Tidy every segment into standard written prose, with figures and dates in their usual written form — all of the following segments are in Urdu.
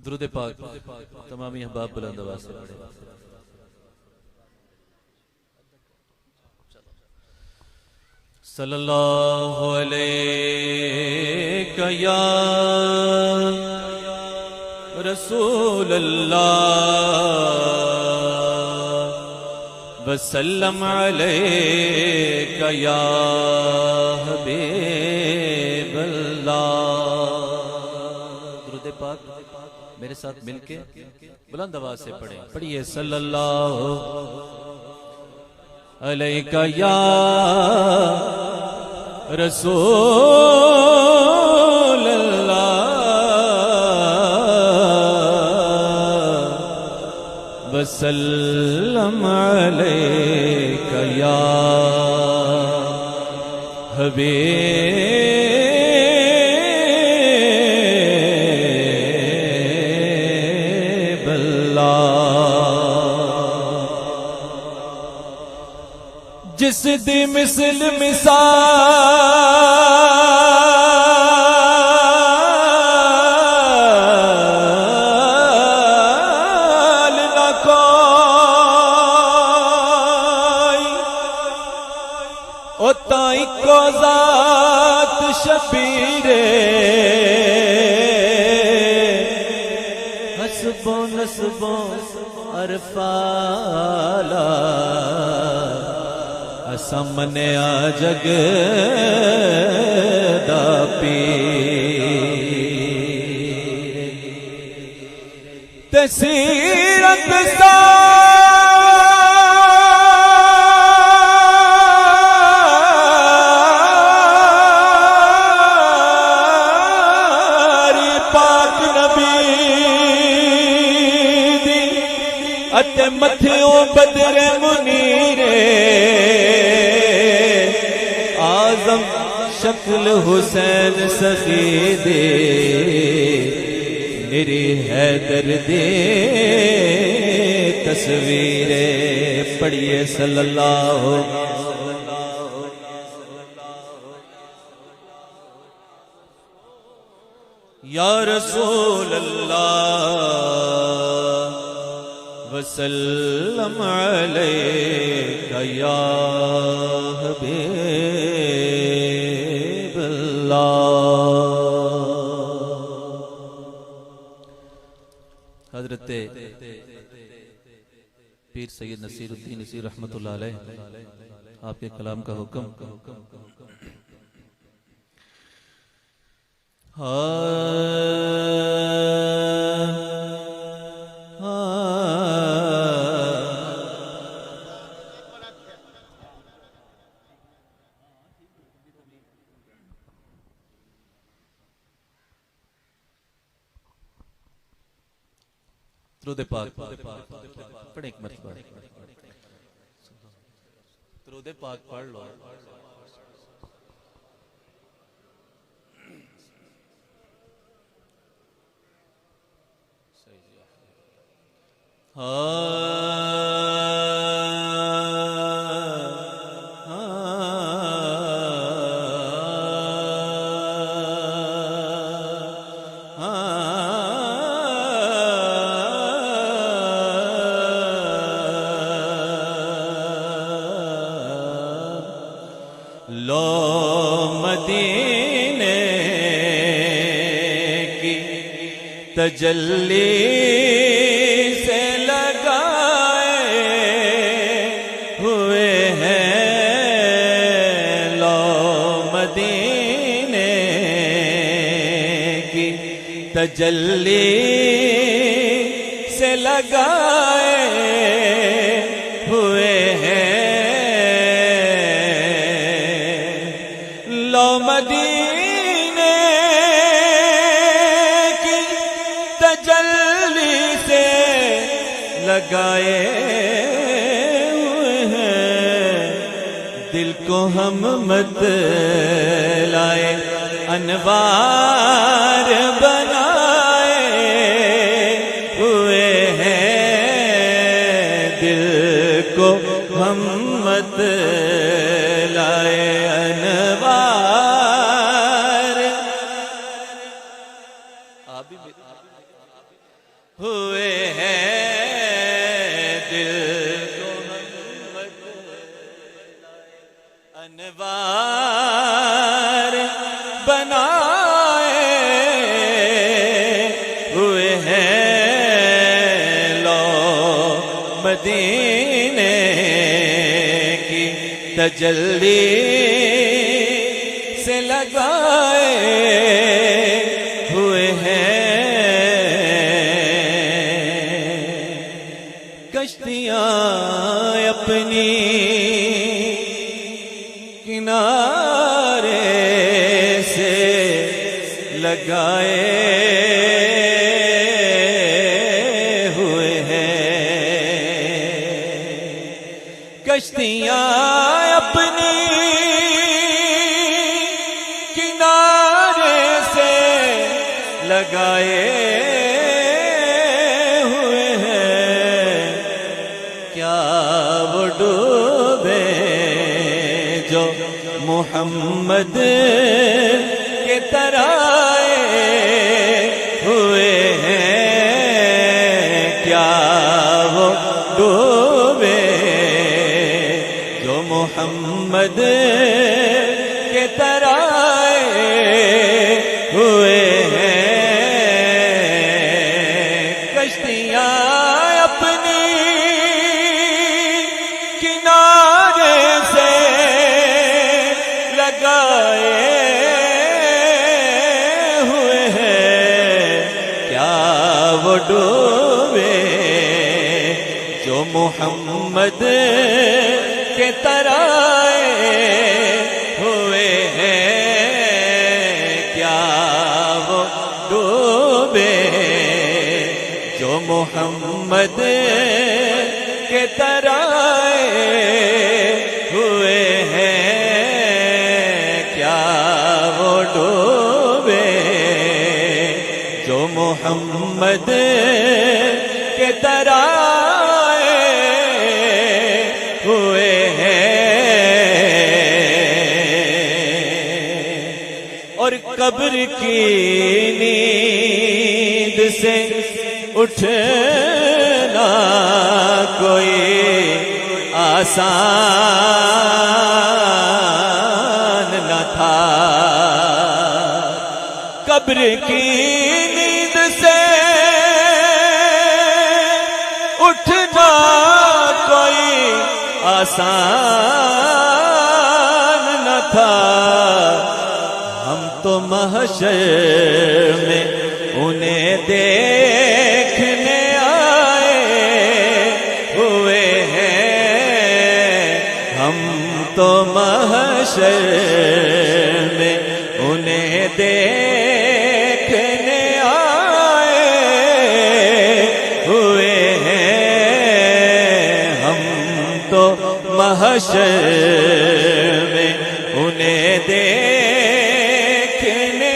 درود پاک تمامی احباب بلند آواز سے پڑھیں. صلی اللہ علیہ یا رسول اللہ وسلم علیک یا حبیب اللہ. درود پاک میرے ساتھ مل کے بلند آواز سے پڑھیں. پڑھیے صلی اللہ علیہ یا رسول اللہ وسلم علیک یا حبیب اللہ. جس دی مثل مثال نہ کوئی او تائیں کو ذات شبیر حسب و نسب و عرفالا سامنے آ جگ دا پیر تسیرت ساری پاک نبی دی اتے متھیوں بدر منیرے شکل حسین سخی دے میری حیدر دے تصویریں. پڑھیے صلی اللہ یا رسول اللہ وسلم علیک یا حبیب حضرت پیر سید نصیر الدین نصیر رحمت اللہ علیہ آپ کے کلام کا حکم. درود پاک پڑھ ایک مرتبہ درود پاک پڑھ لو. تجلی سے لگائے ہوئے ہیں لو مدینے کی تجلی سے لگائے ہوئے ہیں لو مدینے لگائے ہوئے ہیں دل کو ہم مت لائے انوار بنائے ہوئے ہیں دل کو ہم مت آپ بھی ہوئے ہیں دل کو محمد انوار بنائے ہوئے ہیں لو مدینے کی تجلی سے لگائے ہوئے ہیں کشتیاں اپنی کنارے سے لگائے ہوئے ہیں کشتیاں اپنی کنارے سے لگائے ہوئے ہیں کیا وہ ڈوبے جو محمد کے ترائے ہوئے ہیں کیا وہ ڈوبے جو محمد کے ترائے ہوئے ہیں کشتیاں اپنی کنارے سے لگائے ہوئے ہیں کیا وہ ڈوبے جو محمد کے ترائے ہوئے ہیں کیا وہ ڈوبے جو محمد کے ترائے ہوئے ہیں کیا وہ ڈوبے جو محمد کے ترائے ہوئے ہیں اور قبر کی نیند سے اٹھنا کوئی آسان نہ تھا قبر کی نیند سے اٹھنا کوئی آسان نہ تھا ہم تو محشر میں انہیں دیکھنے آئے ہوئے ہیں ہم تو محشر میں انہیں دیکھنے آئے ہوئے ہیں ہم تو محشر میں انہیں دیکھنے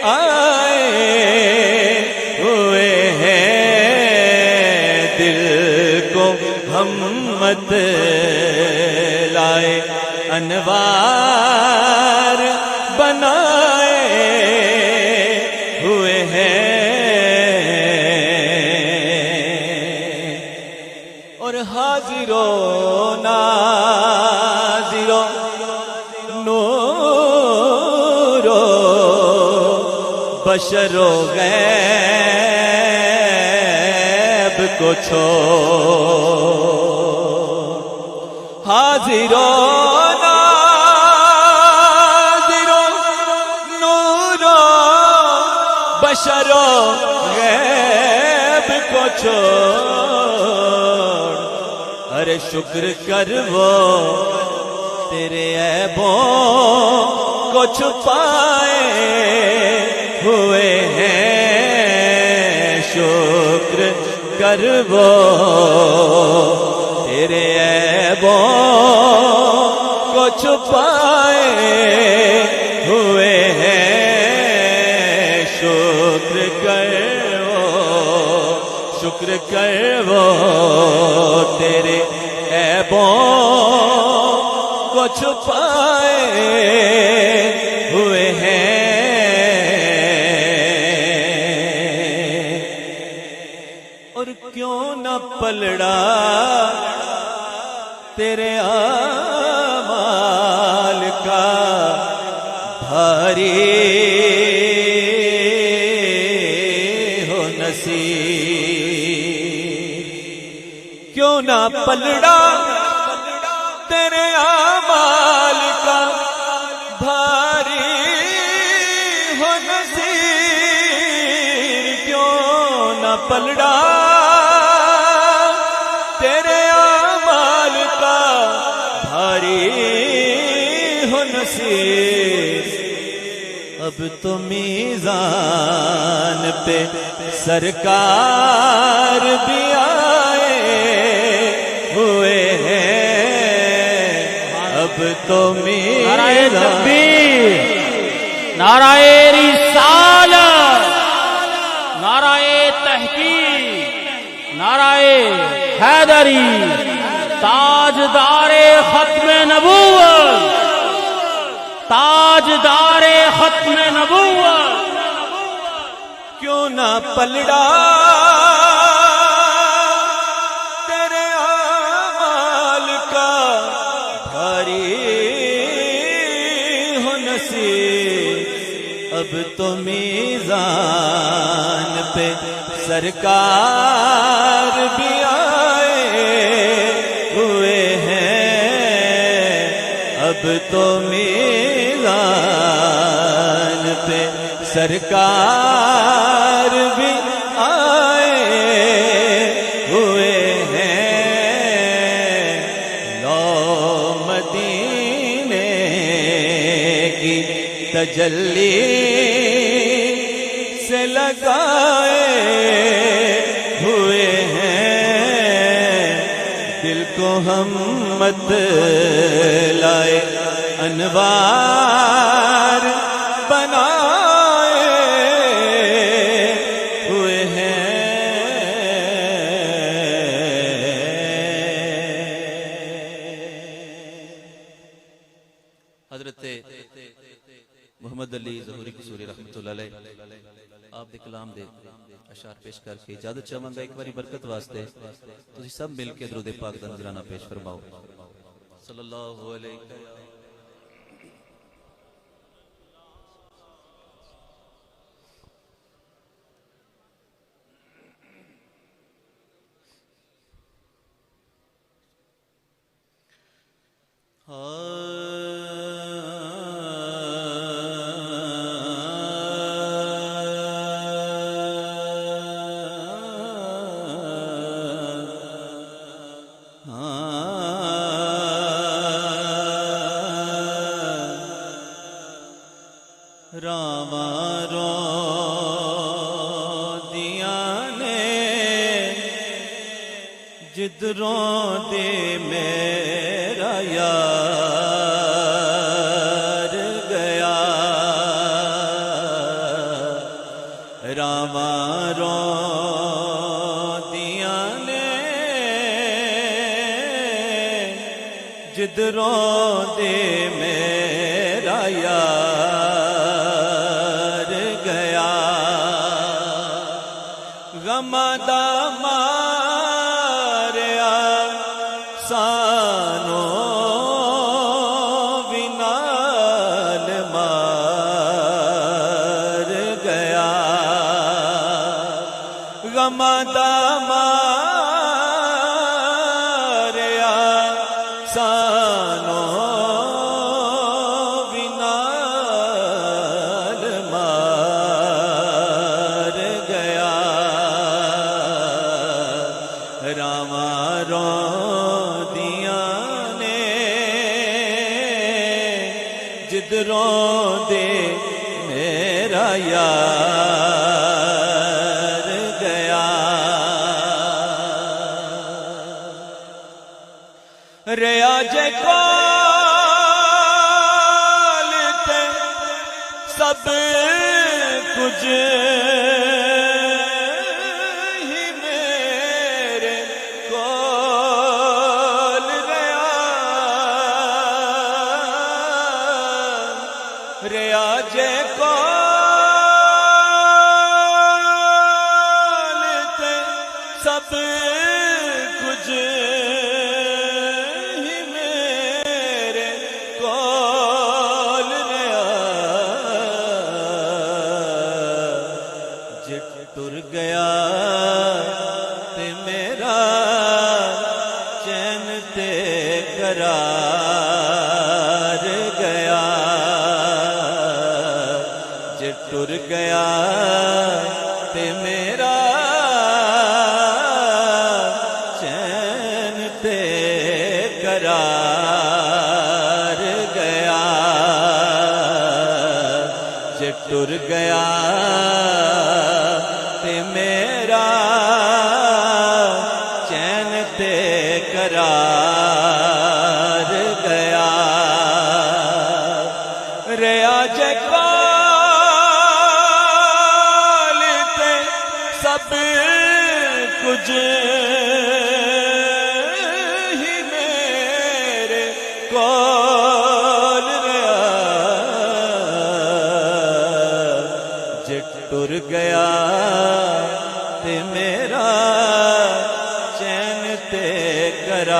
آئے ہوئے ہیں دل کو ہم مت لائے انوار بنائے ہوئے ہیں اور حاضروں ناظروں نورو بشر و غیب کو چھوڑ حاضروں ناظروں نورو بشر و غیب کو چھوڑ ارے شکر کر وہ تیرے عیبوں کو چھپائے ہوئے ہیں شکر کر وہ تیرے عیبوں کو چھپائے ہوئے ہیں شکر کر وہ تیرے عیبوں کو چھپائے ہوئے ہیں کیوں نہ پلڑا تیرے اعمال کا بھاری ہو نصیب، کیوں نہ پلڑا تیرے اعمال کا بھاری ہو نصیب، کیوں نہ پلڑا تیرے اعمال کا بھاری ہو نصیب۔ اب تو میزان پہ سرکار بھی آئے ہوئے ہیں، اب تو نعرہ تکبیر، نعرہ رسالت، نعرہ تحقیق، نعرہ حیدری، تاجدار ختم نبوت، تاجدار ختم نبوت، کیوں نہ پلڑا تیرے اعمال کا بھاری ہو نصیب۔ اب تو میزان پہ سرکار بھی آئے ہوئے ہیں، اب تو میزان پہ سرکار بھی آئے ہوئے ہیں۔ لو مدینے کی تجلی سے لگائے ہوئے ہیں، دل کو ہم مت لائے انوار بنائے ہوئے ہیں۔ حضرت محمد علی ظہوری قصوری رحمت اللہ علیہ آپ دے کلام دے اشعار پیش کر کے اجازت چاہواں گا ایک باری برکت واسطے تسی سب مل کے درود پاک دا نذرانہ پیش فرماؤ۔ صلی اللہ علیہ وسلم۔ راواں رو دیا نے جدروں دے میرا یار گیا، راواں رو دیا نے جدروں دے میرا یار گیا، غم دا ماریا سانو بنال مار گیا، غم دا ماریا سانو جدروں دے میرا یار گیا، ریا جے کال تے سب کچھ ہی میرے کول ریا جے کال تے سب ٹر گیا تے میرا چین تے قرار گیا جے ٹر گیا تے میرا چین تے قرار گیا جے ٹر گیا تے میرا چین تے قرار گیا ریا جے کال تے سب کچھ ہی میرے کول ریا جے ٹر گیا تے میرا چین تے قرار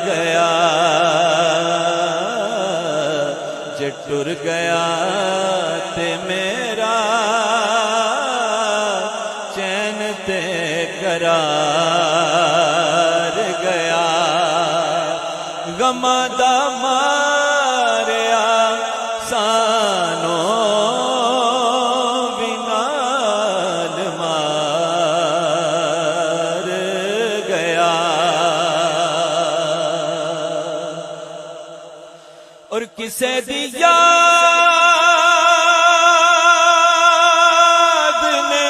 گیا جے ٹر گیا تے میرا چین تے قرار گیا غماں دا ماریا سانو بنال مار گیا اور کسے دی یاد نے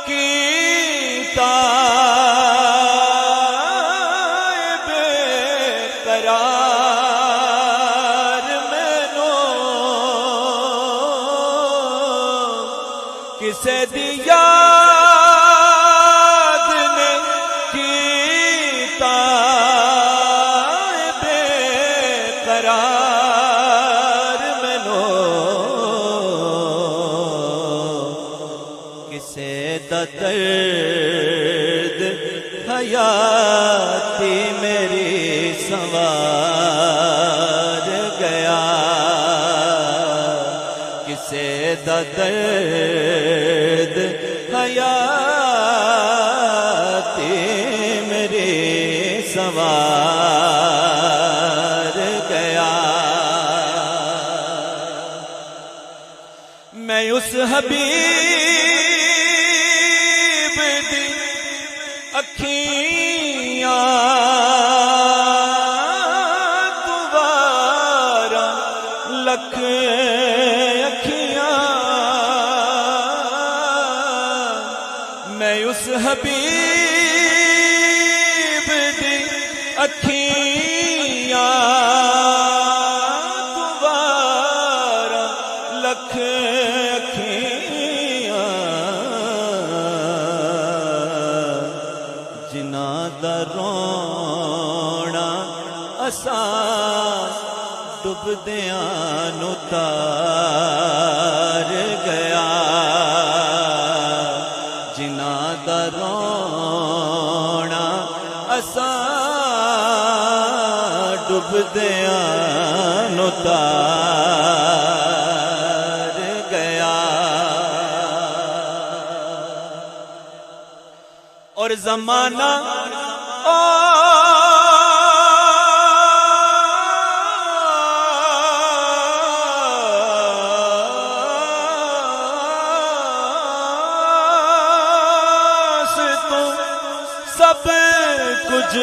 کیتا بے قرار مینوں کسے دی یاد نے کیتا بے قرار مینوں کسے دا درد حیاتی میری سنوار گیا کسے دا درد حیاتی میری سنوار گیا میں اس حبیب دی اکھیاں دوبارہ لکھ اکھیاں میں اس حبیب دی اکھیاں دوبارہ لکھ اکھیاں جنہاں دا رونا اساں ڈبدیاں نو تار گیا جنہاں دا رونا اساں ڈبدیاں نو تار گیا اور زمانہ سب کچھ